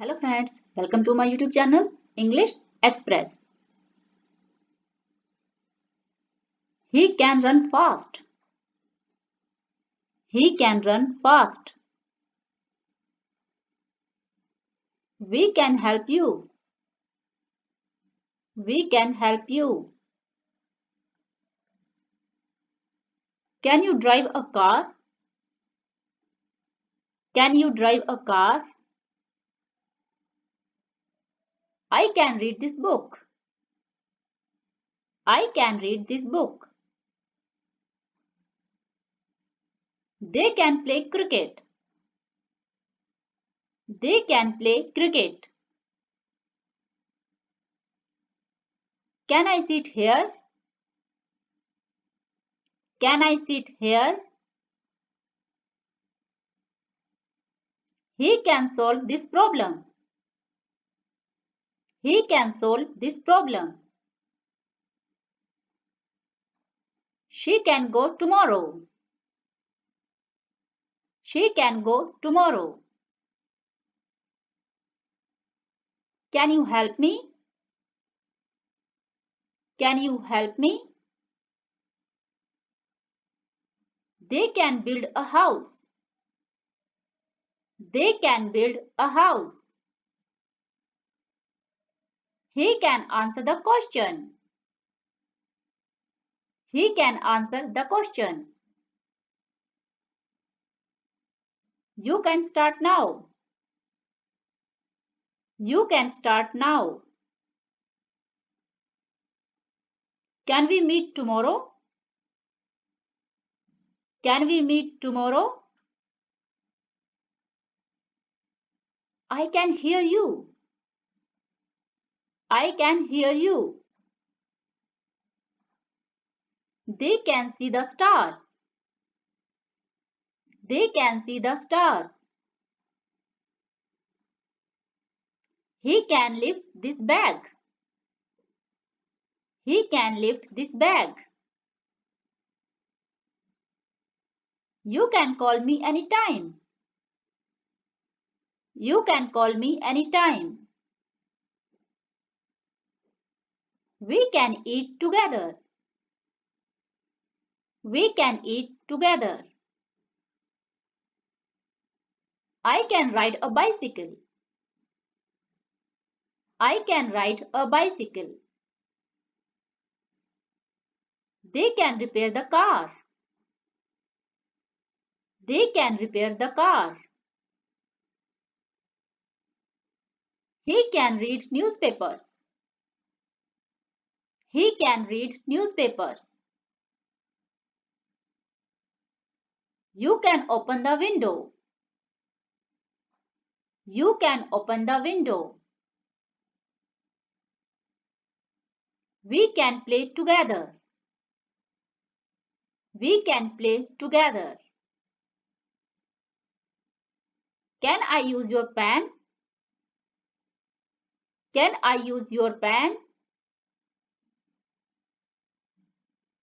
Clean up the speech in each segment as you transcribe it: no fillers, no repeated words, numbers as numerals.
Hello friends, welcome to my YouTube channel English Express. He can run fast. He can run fast. We can help you. We can help you. Can you drive a car? Can you drive a car? I can read this book. I can read this book. They can play cricket. They can play cricket. Can I sit here? Can I sit here? He can solve this problem. He can solve this problem. She can go tomorrow. She can go tomorrow. Can you help me? Can you help me? They can build a house. They can build a house. He can answer the question. He can answer the question. You can start now. You can start now. Can we meet tomorrow? Can we meet tomorrow? I can hear you. I can hear you. They can see the stars. They can see the stars. He can lift this bag. He can lift this bag. You can call me anytime. You can call me anytime. We can eat together. We can eat together. I can ride a bicycle. I can ride a bicycle. They can repair the car. They can repair the car. He can read newspapers. He can read newspapers. You can open the window. You can open the window. We can play together. We can play together. Can I use your pen? Can I use your pen?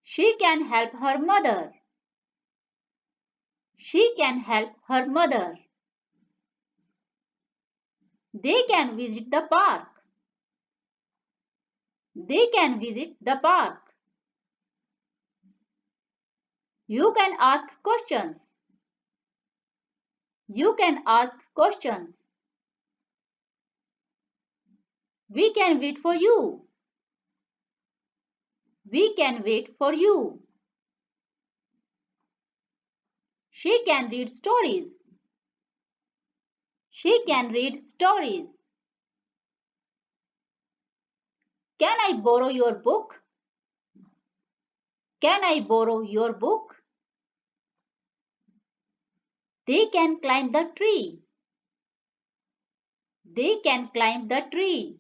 She can help her mother. She can help her mother. They can visit the park. They can visit the park. You can ask questions. You can ask questions. We can wait for you. We can wait for you. She can read stories. She can read stories. Can I borrow your book? Can I borrow your book? They can climb the tree. They can climb the tree.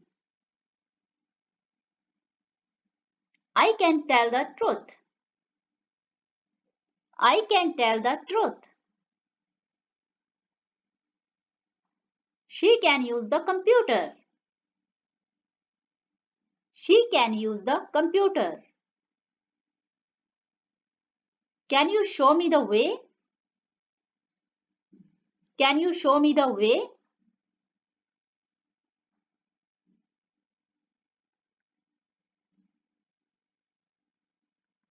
I can tell the truth. I can tell the truth. She can use the computer. She can use the computer. Can you show me the way? Can you show me the way?